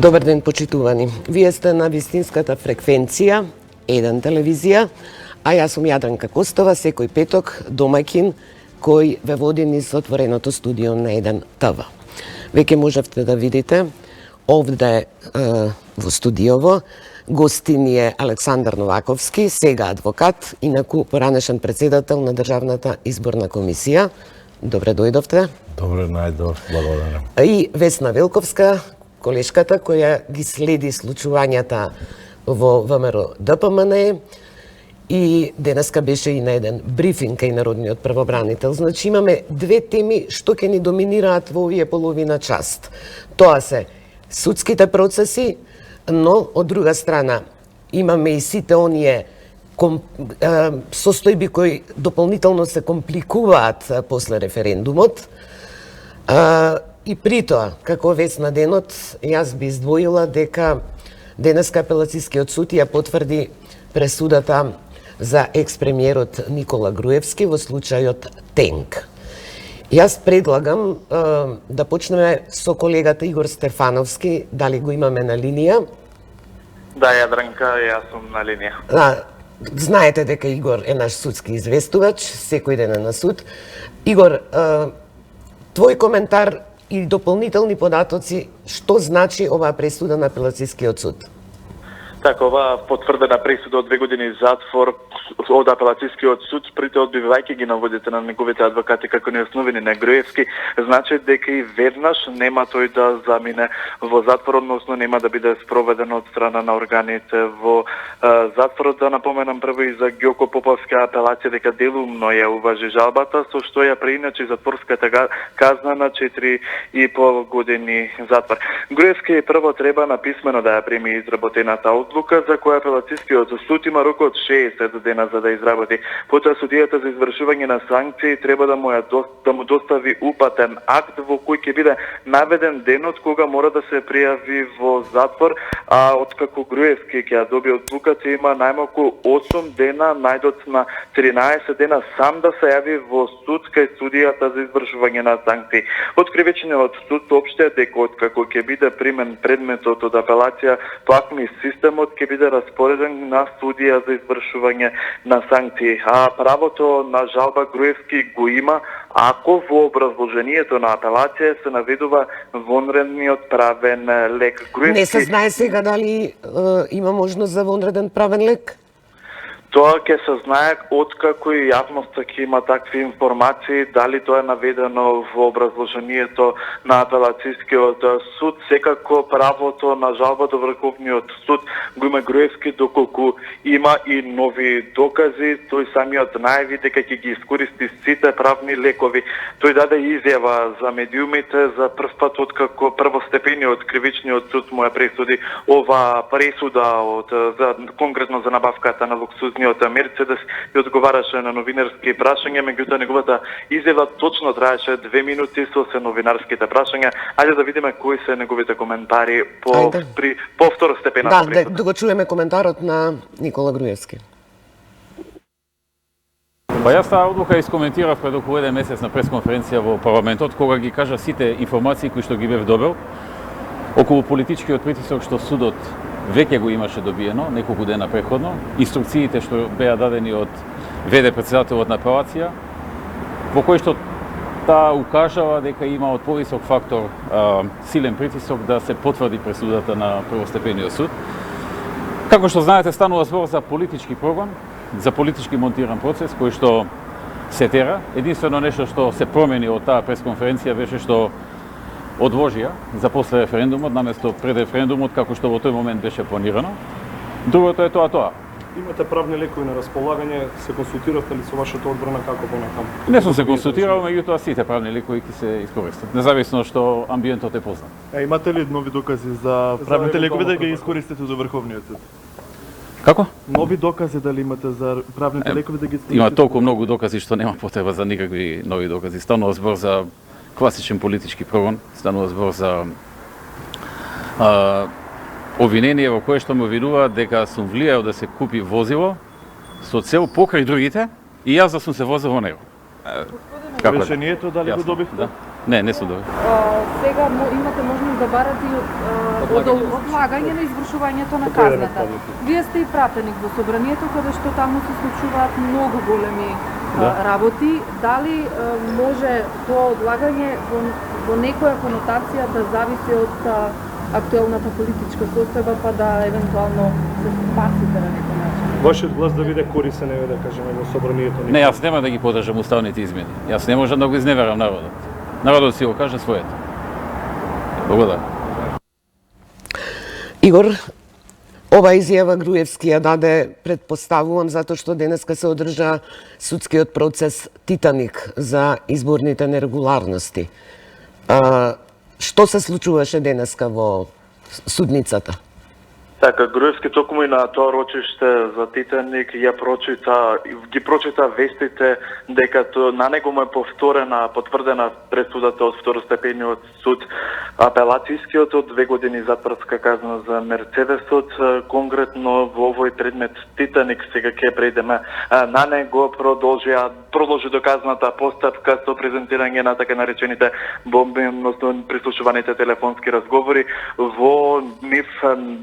Добар ден, почитувани. Вие сте на вистинската фреквенција, еден телевизија, а јас сум Јадранка Костова, секој петок домаќин кој ве води низ отвореното студио на еден ТВ. Веќе можевте да видите овде во студиово гостин е Александар Новаковски, сега адвокат, инаку поранешен председател на Државната изборна комисија. Добре дојдовте. Добре најдов, благодарам. И Весна Велковска, колешката која ги следи случувањата во ВМРО ДПМН и денеска беше и на еден брифинг кај народниот првобранител. Значи имаме две теми што ќе ни доминираат во овие половина част. Тоа се судските процеси, но од друга страна имаме и сите оние состојби кои дополнително се компликуваат после референдумот. И при тоа, како вест на денот, јас би издвоила дека денеска апелацискиот суд ја потврди пресудата за екс-премиерот Никола Груевски во случајот Тенк. Јас предлагам да почнеме со колегата Игор Стефановски, дали го имаме на линија? Да, Јадранка, јас сум на линија. Знаете дека Игор е наш судски известувач, секој ден е на суд. Игор, твој коментар и дополнителни податоци, што значи оваа пресуда на апелацискиот суд? Така, оваа потврдена пресуда од 2 години затвор од апелацискиот суд, прите одбивајќи ги наводите на неговите адвокати како неосновени на Груевски, значи дека и веднаш нема тој да замине во затвор, односно нема да биде спроведен од страна на органите во затворот. Да напоменам прво и за Ѓоко Поповска апелација дека делумно ја уважи жалбата, со што ја преиначи затворската казна на 4,5 години затвор. Груевски прво треба на писмено да ја прими изработената одлука, за која апелацискиот суд има рок од 60 дена за да изработи. Потоа судијата за извршување на санкции треба да му достави упатен акт во кој ќе биде наведен денот кога мора да се пријави во затвор, а откако Груевски ќе ја добие одлуката има најмалку 8 дена, најдоцна 13 дена сам да се јави во суд кај судијата за извршување на санкции. Од кривичниот суд соопштија дека откако ќе биде примен предметот од апелација, платни системот ќе биде распореден на судија за извршување на санкции. А правото на жалба Груевски го има ако во образложението на апелација се наведува вонредниот правен лек. Груевски... Не се знае сега дали има можност за вонреден правен лек? Тоа ќе се знае откако и јавноста ќе има такви информации, дали тоа е наведено во образложението на апелацискиот суд. Секако правото на жалба до Врховниот суд го има Груевски, доколку има и нови докази. Тој самиот најави дека ќе ги искористи сите правни лекови. Тој даде изјава за медиумите за прв пат откако првостепениот кривичниот суд му ја пресуди ова пресуда конкретно за набавката на луксузни од Мерцедес и одговараше на новинарски прашања, меѓутоа неговата изјава точно траеше 2 минути со се новинарските прашања. Ајде да видиме кои се неговите коментари по второстепената пресуда. Да го чуеме коментарот на Никола Груевски. Па јас таа одлука искоментирав пред околу 1 месец на пресконференција во парламентот, кога ги кажа сите информации кои што ги бев добил околу политичкиот притисок што судот веќе го имаше добиено неколку дена претходно, инструкциите што беа дадени од ВД председателот на апелација, во кој што таа укажава дека има од повисок фактор силен притисок да се потврди пресудата на првостепениот суд. Како што знаете, станува збор за политички прогон, за политички монтиран процес кој што се тера. Единствено нешто што се промени од таа пресконференција беше што одложија за после референдумот, наместо пред референдумот, како што во тој момент беше планирано. Другото е тоа. Имате правни лекови на располагање, се консултиравте ли со вашата одбрана како понатаму? Не сум се консултирал, меѓутоа сите правни лекови ќе се искористат, независно што амбиентот е познат. Имате ли нови докази за правните лекови да ги искористите за Врховниот суд? Како? Нови докази дали имате за правните лекови да ги искористите? Има толку многу докази што нема потреба за никакви нови докази. Станува збор за класичен политички прогон, станува збор за обвинение во кое што ме обвинуваат дека сум влијал да се купи возило со цел покрај другите и јас да сум се возил во него. Решението дали го добивте? Да. Не судови. Сега имате можност да барате и одлагање на извршувањето на казната. Вие сте и пратеник во собранието, каде што таму се случуваат многу големи работи. Дали може тоа одлагање во некоја конотација да зависи од актуелната политичка состојба, па да евентуално се спасите на некој начин? Вашиот глас да биде корисен, да кажеме, во собранието? Не, јас нема да ги подржам уставните измени. Јас не можам да го изневерам народот. Народот си го каже своето. Благодарам. Игор, ова изјава Груевски ја даде, предпоставувам, затоа што денеска се одржа судскиот процес Титаник за изборните нерегуларности. Што се случуваше денеска во судницата? Така, Груевски токму и на тоа рочиште за Титаник ги прочита вестите дека на него му е потврдена пресудата од второстепениот суд, апелацијскиот од 2 години затворска казна за Мерцедесот. Конкретно во овој предмет Титаник, сега ќе преидеме на него, продолжи доказната постапка со презентирање на така наречените бомби, односно прислушуваните телефонски разговори. Во нив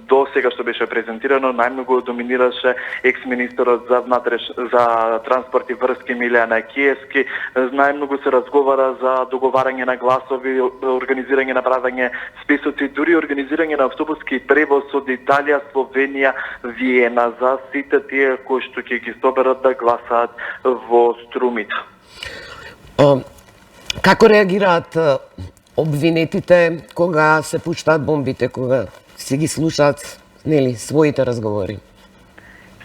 до сега што беше презентирано, најмногу доминираше екс-министерот за транспорт и врски Милијана Киевски. Најмногу се разговара за договарање на гласови, организирање на правење списоци, дури организирање на автобуски превоз од Италија, Словенија, Виена за сите тие кои што ќе ги соберат да гласаат во струмите. Како реагираат обвинетите кога се пуштаат бомбите, кога си ги слушаат своите разговори?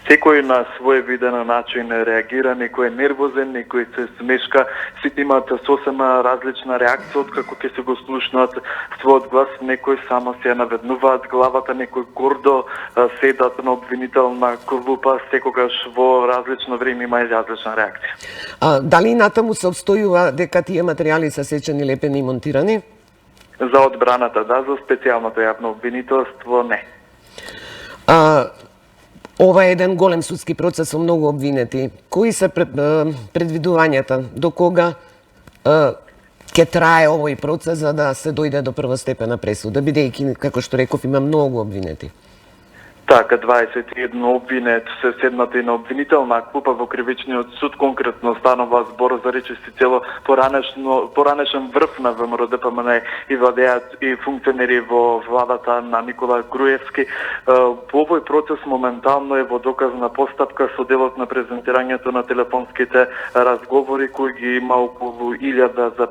Секој на свој виден начин реагира, некој е нервозен, некој се смешка, сите имаат сосема различна реакција од како ќе се го слушнат својот глас, некој само се наведнуваат главата, некој гордо седат на обвинителна клупа, секогаш во различно време има и различна реакција. Дали натаму се обстојува дека тие материјали се сечени, лепени и монтирани? За одбраната, да, за специјалното јавно обвинителство не. Ова е еден голем судски процес со многу обвинети. Кои се предвидувањата? До кога ќе трае овој процес за да се дојде до првостепена пресуда, бидејќи, како што реков, има многу обвинети? Така, 21 обвинет се седнати на обвинителна клупа во кривичниот суд. Конкретно станува збор за речиси цело поранешен врв на ВМРО ДПМН и владеат и функционери во владата на Никола Груевски. По овој процес моментално е во доказна постапка со делот на презентирањето на телефонските разговори кои ги има околу 1000 за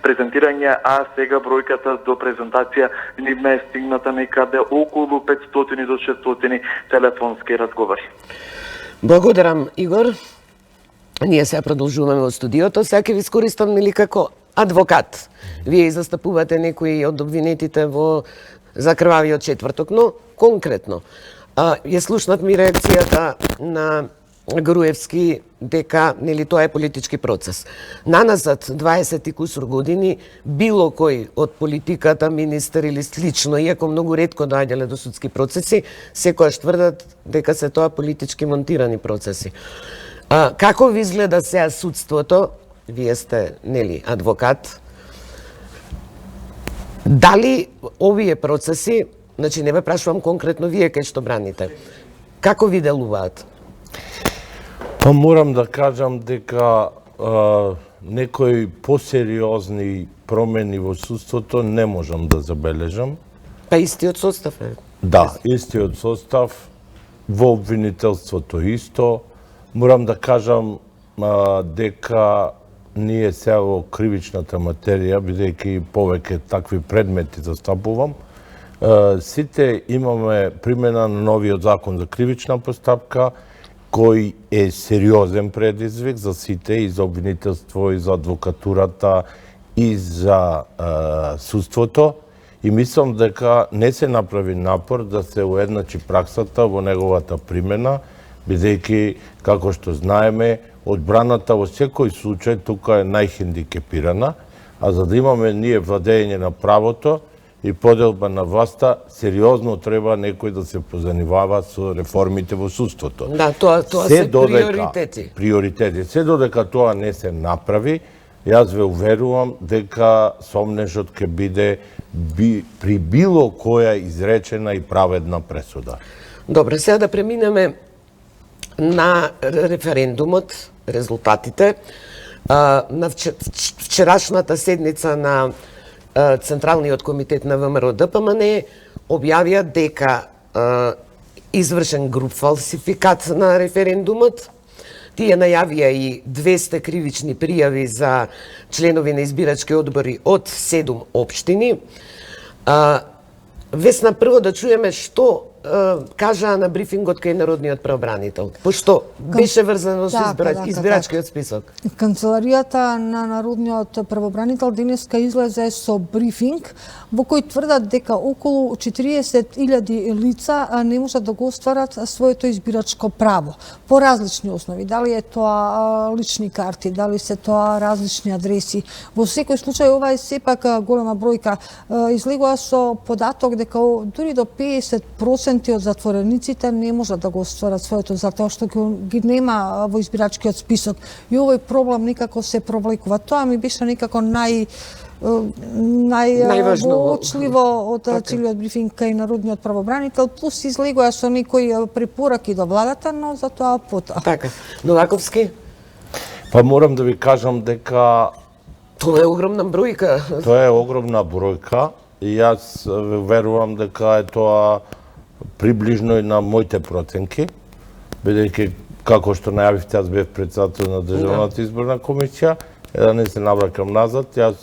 презентирање, а сега бројката до презентација нивна е стигната некаде околу 500 до 600 телефонски разговори. Благодарам, Игор. Ние сега продолжуваме во студиото. Сега ќе ви искористам како адвокат. Вие застапувате некои од обвинетите во закрвавиот четврток, но конкретно ја слушнат ми реакцијата на Груевски дека тоа е политички процес. Наназад 20 и кусур години било кој од политиката, министер или слично, иако многу ретко доаѓале до судски процеси, секојаш тврдат дека се тоа политички монтирани процеси. Како ви изгледа сега судството? Вие сте, адвокат. Дали овие процеси, значи не ве прашувам конкретно вие кај што браните, како ви делуваат? Морам да кажам дека некои посериозни промени во судството не можам да забележам. Па истиот состав е? Да, истиот состав, во обвинителството исто. Морам да кажам дека ние сега во кривичната материја, бидејќи повеќе такви предмети застапувам, сите имаме примена на новиот закон за кривична постапка, кој е сериозен предизвик за сите, и за обвинителство, и за адвокатурата, и за судството. И мислам дека не се направи напор да се уедначи праксата во неговата примена, бидејќи, како што знаеме, одбраната во секој случај тука е најхендикепирана, а за да имаме ние владење на правото и поделба на власта, сериозно треба некој да се позанимава со реформите во судството. Да, тоа се приоритети. Приоритети. Се додека тоа не се направи, Јас ве уверувам дека сомнежот ќе биде при било која изречена и праведна пресуда. Добре, сега да преминеме на референдумот, резултатите. На вчерашната седница на Централниот комитет на ВМРО ДПМН објавија дека извршен груб фалсификат на референдумот. Тие најавија и 200 кривични пријави за членови на избирачки одбори од 7 општини. Весна, прво да чуеме што кажаа на брифингот кај народниот правобранител, пошто беше врзано со избирачкиот список. Канцеларијата на народниот правобранител денеска излезе со брифинг во кој тврдат дека околу 40.000 лица не можат да го остварат своето избирачко право по различни основи. Дали е тоа лични карти, дали се тоа различни адреси. Во секој случај ова е сепак голема бројка. Излегува со податок дека дури до 50% од затворениците не можат да го остварат своето затоа што ги нема во избирачкиот список. И овој проблем некако се провлекува. Тоа ми беше некако највоочливо од целиот брифинг кај народниот правобранител, плюс излегува со некои препораки до владата, но за тоа потоа. Така. Новаковски? Па морам да ви кажам дека Тоа е огромна бројка. Тоа е огромна бројка и јас верувам дека е тоа приближно и на моите проценки, бидејќи како што најавивте, јас бев председател на Државната изборна комисија, да не се навракам назад, јас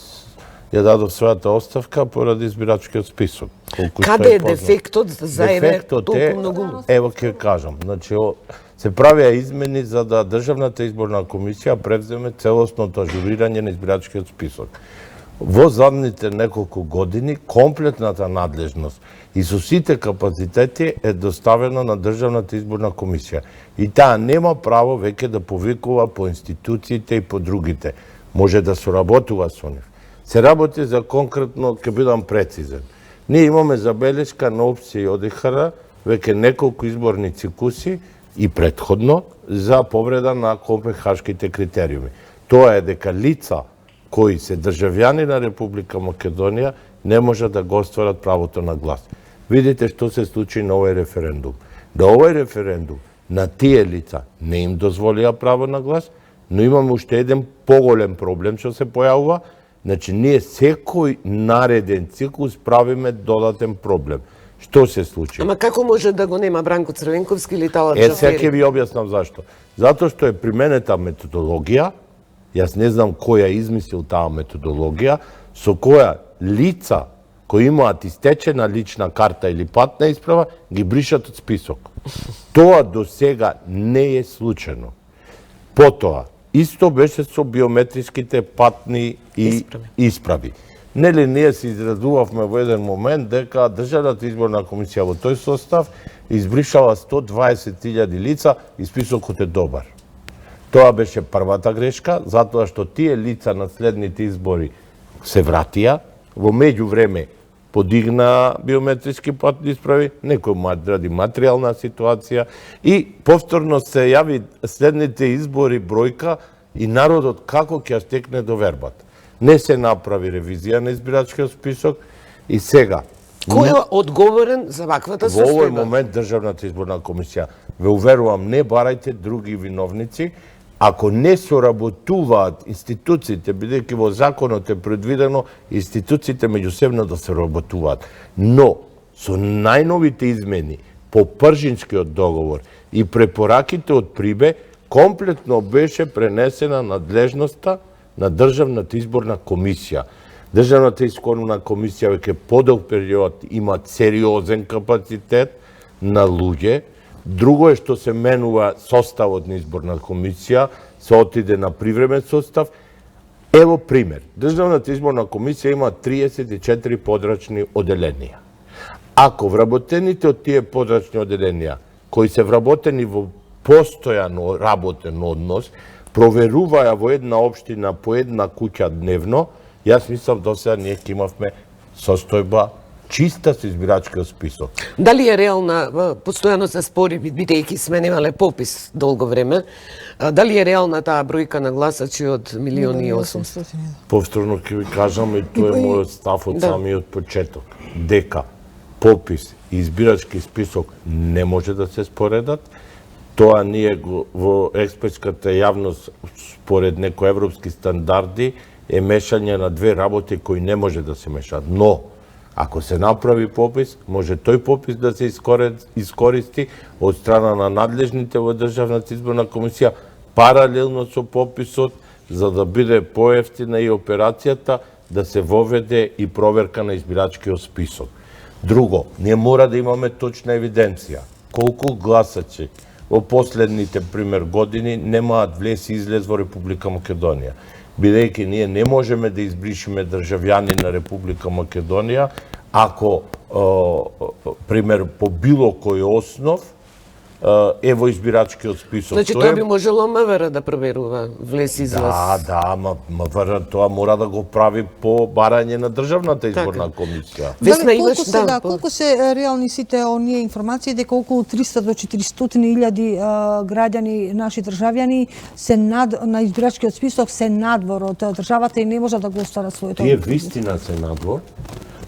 ја дадов својата оставка поради избирачкиот список. Каде е дефектот за толку многу? Ево ќе кажам. Значи, се правиа измени за да Државната изборна комисија превземе целосното ажурирање на избирачкиот список. Во задните неколку години комплетната надлежност и со сите капацитети е доставено на Државната изборна комисија. И таа нема право веќе да повикува по институциите и по другите. Може да соработува со нив. Се работи за конкретно, ќе бидам прецизен. Ние имаме забелешка на опција и ОДХР веќе неколку изборни цикуси и претходно за повреда на Копенхашките критериуми. Тоа е дека лица кои се државјани на Република Македонија не може да го остварат правото на глас. Видите што се случи на овој референдум. Да овој референдум на тие лица не им дозволија право на глас, но имаме уште еден поголем проблем што се појавува. Значи, ние секој нареден цикус правиме додатен проблем. Што се случи? Ама како може да го нема Бранко Црвенковски или Талат Джафери? Джафери? Сега ќе ви објаснам зашто. Затоа што е применета методологија, јас не знам кој ја измислил таа методологија, со која лица кои имаат истечена лична карта или патна исправа, ги бришат од список. Тоа до сега не е случено. Потоа, исто беше со биометриските патни и исправи. Нели, ние се изразувавме во еден момент дека Државната изборна комисија во тој состав избришала 120.000 лица и списокот е добар. Тоа беше првата грешка, затоа што тие лица на следните избори се вратија, во меѓувреме подигна биометриски патни исправи, некој ради материјална ситуација и повторно се јави следните избори бројка и народот како ќе стекне довербата. Не се направи ревизија на избирачкиот список и сега. Кој е одговорен за ваквата состојба? Во овој момент Државната изборна комисија, ве уверувам, не барајте други виновници, ако не соработуваат институциите, бидејќи во законот е предвидено институциите меѓусебно да се работуваат. Но, со најновите измени по Пржинскиот договор и препораките од Прибе, комплетно беше пренесена надлежноста на Државната изборна комисија. Државната изборна комисија веќе подолг период има сериозен капацитет на луѓе. Друго е што се менува составот на изборна комисија, се отиде на привремен состав. Ево пример. Државната изборна комисија има 34 подрачни оделенија. Ако вработените од тие подрачни оделенија, кои се вработени во постојано работен однос, проверуваја во една општина по една куќа дневно, јас мислам до сега ние ќе имавме состојба чиста со избирачкиот список. Дали е реална, постојано се спори, бидејќи сме немале попис долго време, дали е реална таа бројка на гласачи од 1.800.000? Повторно ќе ви кажам, и тоа е мојот став од Да. самиот почеток, дека попис и избирачки список не може да се споредат. Тоа ние во експертската јавност, според некои европски стандарди, е мешање на две работи кои не може да се мешаат. Но, ако се направи попис, може тој попис да се искористи од страна на надлежните во Државната изборна комисија, паралелно со пописот, за да биде поевтина и операцијата да се воведе и проверка на избирачкиот список. Друго, ние мора да имаме точна евиденција. Колку гласачи во последните, пример, години немаат влез и излез во Република Македонија. Бидејќи ние не можеме да избришиме државјани на Република Македонија, ако, пример, по било кој основ, е во избирачкиот список. Значи, тоа би можело МВР да проверува влез излез. Да, МВР тоа мора да го прави по барање на Државната изборна комисија. Весна, имаш, колку се, да, колку се реални сите оние информации дека околу 300 до 400.000 граѓани, наши државјани, се на избирачкиот список се надвор од државата и не може да го остварат своето. Тие вистина се надвор,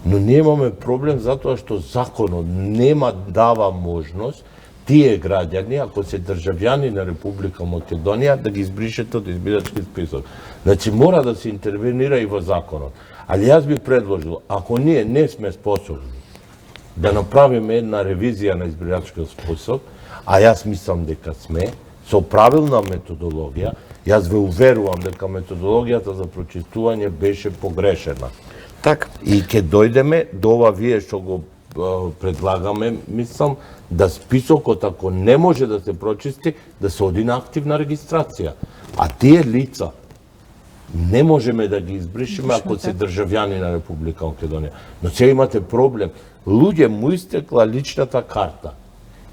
но ние имаме проблем затоа што законот нема дава можност тие граѓани, ако се државјани на Република Македонија, да ги избришете од избирачки список. Значи, мора да се интервенира и во законот. Али јас би предложил, ако ние не сме способни да направиме една ревизија на избирачкиот список, а јас мислам дека сме, со правилна методологија, јас ве уверувам дека методологијата за прочитување беше погрешена. Така. И ќе дојдеме до ова вие што го предлагаме, мислам, да списокот, ако не може да се прочисти, да се оди на активна регистрација. А тие лица не можеме да ги избришиме ако се државјани на Република Македонија. Но сега имате проблем. Луѓе му истекла личната карта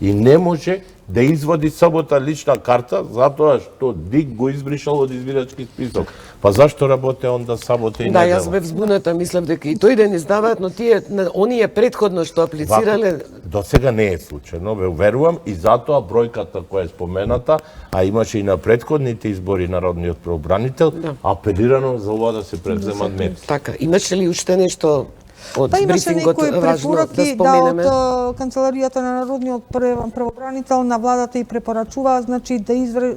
и не може да извади сабота лична карта затоа што ДИК го избришал од избирачки список. Па зашто работе онда сабота и Да, недела? јас бев збуната, мислев дека и тој ден издаваат, но тие, оние предходно што аплицирале... До сега не е случајно, ве уверувам, и затоа бројката која е спомената, а имаше и на предходните избори народниот правобранител, апелирано за ова да се преземат мерки. Така, имаше ли уште нешто од Па имаше брифингот некои важно да препораки споменеме? од Канцеларијата на Народниот правобранител на владата и препорачува, значи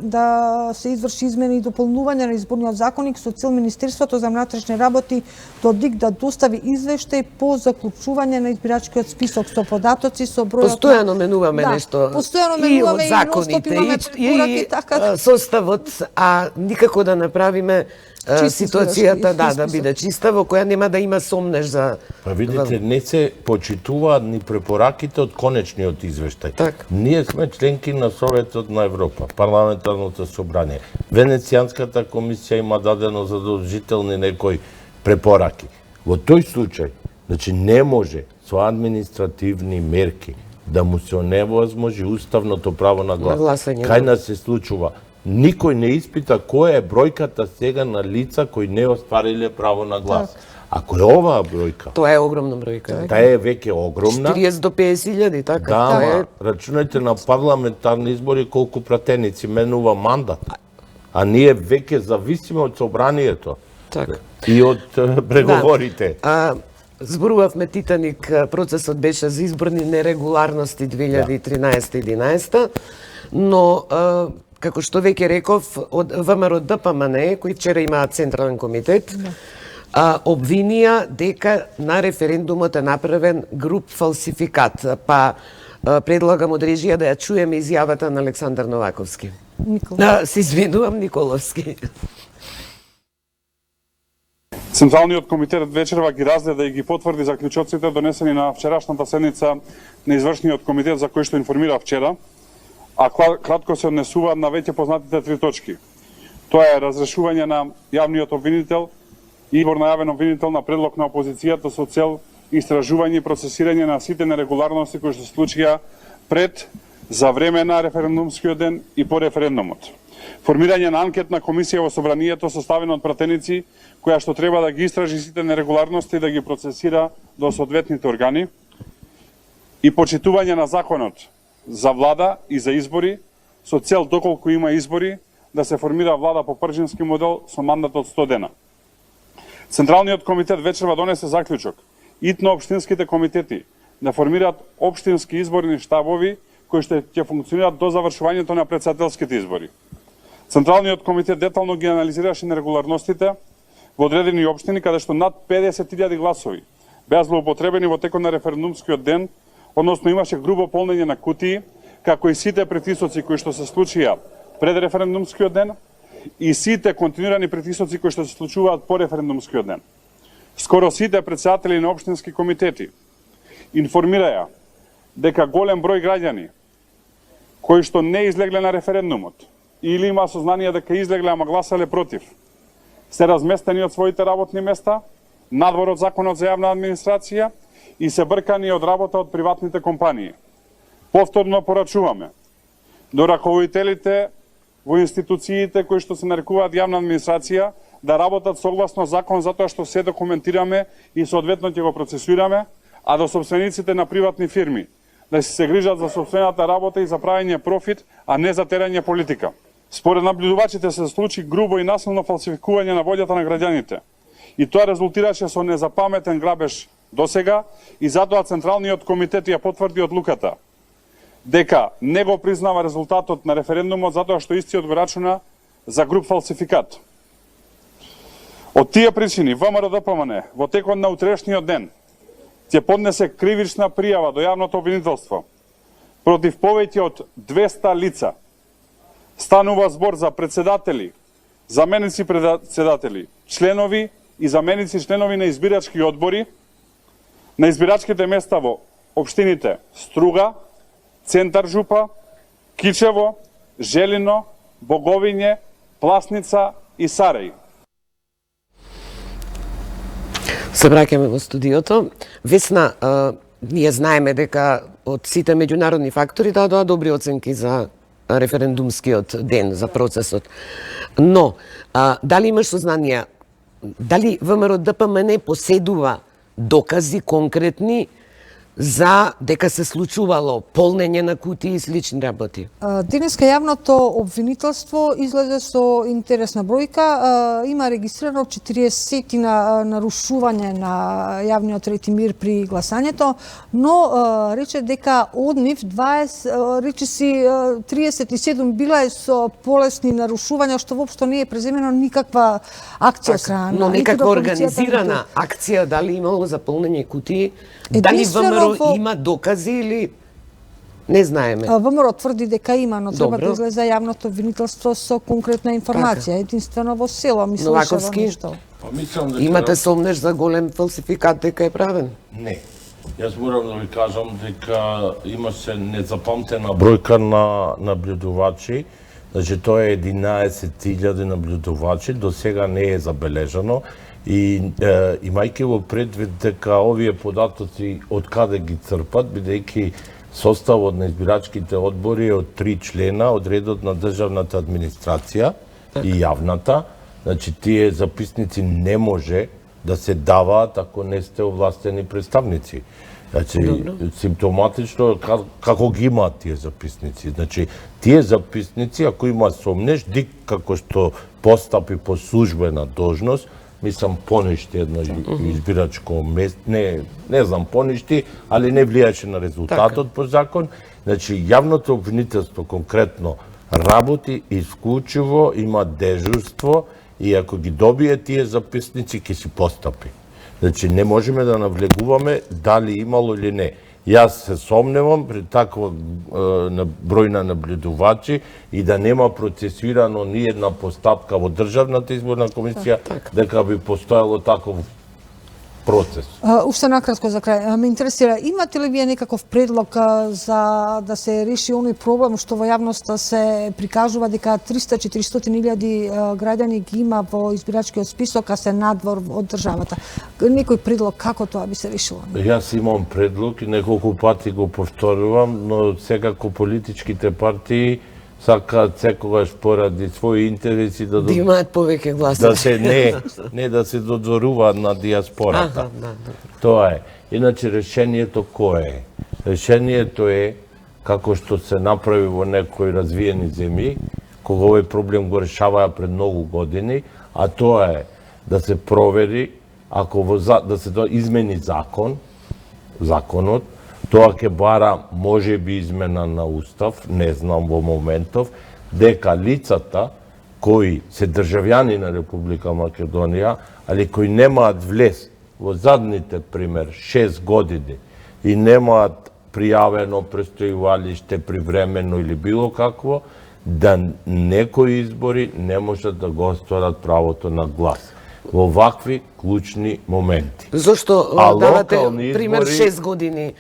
да се изврши измени и дополнување на изборниот законник со цел Министерството за внатрешни работи до ДИК да достави извештај по заклучување на избирачкиот список со податоци, со бројот. Постојано менуваме нешто. Постојано и од менуваме и законите, имаме препораки, така составот, а никако да направиме ситуацијата да биде чиста, во која нема да има сомнеш за... Па видите, не се почитуваат ни препораките од конечниот извештај. Так. Ние сме членки на Советот на Европа, парламентарното собрание. Венецијанската комисија има дадено задолжителни некои препораки. Во тој случај, значи не може со административни мерки да му се оневозможи уставното право на глас. гласање, Кај нас се случува? Никој не испита која е бројката сега на лица кои не оствариле право на глас. Ако е оваа бројка, Тоа е огромна бројка. таа е веќе огромна. 40 до 50.000, така. Да, Тоа е... ама рачунајте на парламентарни избори колку пратеници менува мандат. А ние веќе зависиме од собранието Така. и од преговорите. Зборувавме Титаник, процесот беше за изборни нерегуларности 2013-2011, но како што веќе реков, од ВМРО ДПМН, кои вчера имаат Централен комитет, обвинија дека на референдумот е направен груп фалсификат. Па предлагам од режија да ја чуеме изјавата на Александар Новаковски. Се извинувам, Николовски. Централниот комитет вечерва ги разгледа и ги потврди заклучоците донесени на вчерашната седница на извршниот комитет за кој што информира вчера, а кратко се однесуваат на веќе познатите три точки. Тоа е разрешување на јавниот обвинител и избор на јавен обвинител на предлог на опозицијата со цел истражување и процесирање на сите нерегуларности кои што се случија пред, за време на референдумскиот ден и по референдумот. Формирање на анкетна комисија во собранието составена од пратеници која што треба да ги истражи сите нерегуларности и да ги процесира до соодветните органи и почитување на законот за влада и за избори, со цел доколку има избори, да се формира влада по пржински модел со мандат од 100 дена. Централниот комитет вечерва донесе заклучок итно општинските комитети да формираат општински изборни штабови кои ќе функционираат до завршувањето на претседателските избори. Централниот комитет детално ги анализираше нерегуларностите во одредени општини каде што над 50.000 гласови беа злоупотребени во текот на референдумскиот ден, односно имаше грубо полнење на кутии, како и сите притисоци кои што се случија пред референдумскиот ден и сите континуирани притисоци кои што се случуваат по референдумскиот ден. Скоро сите претседатели на општински комитети информираја дека голем број граѓани кои што не излегле на референдумот или има сознание дека излегле ама гласале против, се разместени од своите работни места, надвор од Законот за јавна администрација и се бркани од работа од приватните компании. Повторно порачуваме до раководителите во институциите кои што се нарекуваат јавна администрација да работат согласно закон затоа што се документираме и соодветно ќе го процесуираме, а до собствениците на приватни фирми да се грижат за собствената работа и за правење профит, а не за терање политика. Според наблюдувачите се случи грубо и насилно фалсификување на волјата на граѓаните. И тоа резултираше со незапаметен грабеж досега и затоа Централниот комитет ја потврди одлуката дека не го признава резултатот на референдумот затоа што истиот го рачуна за груб фалсификат. Од тие причини ВМРО-ДПМН во текот на утрешниот ден ќе поднесе кривична пријава до јавното обвинителство против повеќе од 200 лица. Станува збор за председатели, заменици председатели, членови и заменици членови на избирачки одбори на избирачките места во општините Струга, Центар Жупа, Кичево, Желино, Боговиње, Пласница и Сарај. Се враќаме во студиото. Весна, ние знаеме дека од сите меѓународни фактори дадоа добри оценки за референдумскиот ден, за процесот. Но, дали имаш сознание, дали ВМРО-ДПМН поседува докази конкретни за дека се случувало полнење на кутии и слични работи? Денеска јавното обвинителство излезе со интересна бројка. Има регистрирано 40 нарушување на јавниот ред и мир при гласањето, но рече дека од нив 37 била е со полесни нарушувања, што воопшто не е преземено никаква акција од страна. Но некаква организирана акција, дали имало за полнење кутии? Дали ВМРО има докази или не знаеме? ВМРО тврди дека има, но треба да излезе јавното обвинителство со конкретна информација. Единствено во село ми слушава нешто. Имате сомнеш за голем фалсификат дека е правен? Не. Јас морам да ви кажам дека имаше незапамтена бројка на наблюдувачи. Значи, тоа е 11.000 наблюдувачи, до сега не е забележано. И имајќи во предвид дека овие податоци од каде ги црпат, бидејќи составот на избирачките одбори е од 3 члена од редот на државната администрација и јавната, значи тие записници не може да се даваат ако не сте овластени представници. Значи, симптоматично како ги имаат тие записници. Значи, тие записници, ако има сомнеш, дик како што постапи по службена должност, мислам поништи едно избирачко место, не знам поништи, али не влијаше на резултатот по закон. Значи, јавното обвинителство конкретно работи исклучиво, има дежурство и ако ги добие тие записници, ќе си постапи. Значи, не можеме да навлегуваме дали имало или не. Јас се сомневам пред таква број на наблюдувачи и да нема процесирано ни една постапка во Државната изборна комисија дека би постоело таков процес. Уште накратко за крај, ме интересира, имате ли вие некаков предлог за да се реши оној проблем што во јавноста се прикажува дека 300-400.000 граѓани ги има во избирачкиот список, а се надвор од државата? Некој предлог како тоа би се решило? Јас имам предлог и неколку пати го повторувам, но секако политичките партии сакаат секогаш поради своји интереси да имаат повеќе гласови. да се не да се додворуваат на диаспората. Тоа е. Иначе решението кое е? Решението е како што се направи во некои развиени земји, кога овој проблем го решаваа пред многу години, а тоа е да се провери, ако да се измени законот, тоа ќе бара можеби измена на устав, не знам во моментов, дека лицата кои се државјани на Република Македонија, али кои немаат влез во задните, пример, 6 години и немаат пријавено престојувалиште привремено или било какво, да некои избори не можат да го остварат правото на глас во вакви клучни моменти. Зошто давате пример 6 години?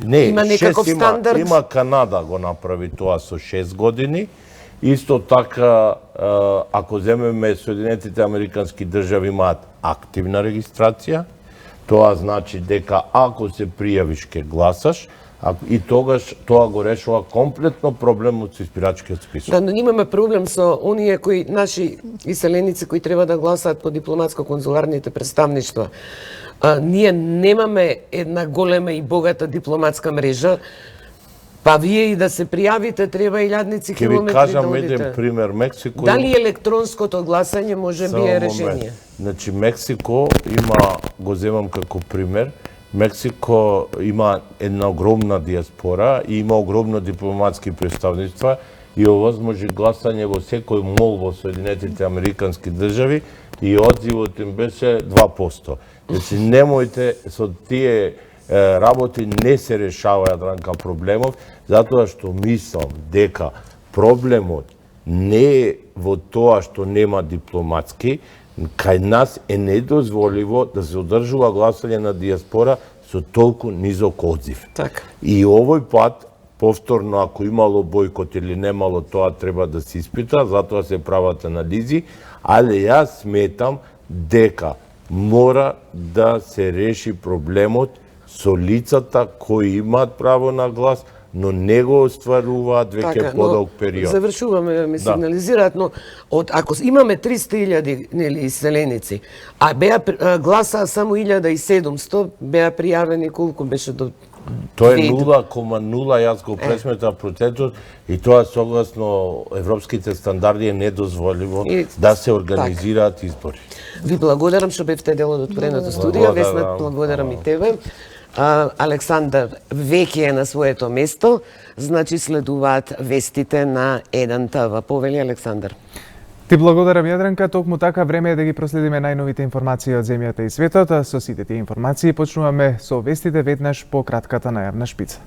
Не, има некаков стандард? Има Канада го направи тоа со 6 години. Исто така, ако земеме Соединетите Американски држави имаат активна регистрација, тоа значи дека ако се пријавиш ке гласаш, и тогаш тоа го решува комплетно проблемот со испирачкиот список. Да, но имаме проблем со оние кои наши иселеници кои треба да гласаат по дипломатско-конзуларните представништва. Ние немаме една голема и богата дипломатска мрежа, па вие и да се пријавите треба илјадници километри да одите. Ќе ви кажам еден пример. Мексико... Дали електронското гласање може би е решение? Значи, Мексико има, го земам како пример, Мексико има една огромна диаспора и има огромно дипломатски представништва и овозможи гласање во секој мол во Соединетите Американски држави и одзивот им беше 2%. Значи, немојте со тие работи не се решава Јадранка проблемов, затоа што мислам дека проблемот не е во тоа што нема дипломатски, кај нас е недозволиво да се одржува гласање на диаспора со толку низок одзив. Така. И овој пат, повторно, ако имало бойкот или немало, тоа треба да се испита, затоа се прават анализи, али јас сметам дека мора да се реши проблемот со лицата кои имаат право на глас, но не го остваруваат веќе подолг период. Завршуваме, ми сигнализираат, но ако имаме 300.000 иселеници, а гласаа само 1.700, беа пријавени колку беше до... Тоа е 0,0, јас го пресметам процентот и тоа согласно европските стандарди е недозволиво да се организираат избори. Ви благодарам што бевте дел од отвореното студио. Весна, благодарам и тебе. Александар веќе е на своето место, значи следуваат вестите на 1 ТВ. Повели Александар. Ти благодарам, Јадранка, токму така време е да ги проследиме најновите информации од земјата и светот. Со сите тие информации почнуваме со вестите веднаш по кратката најавна шпица.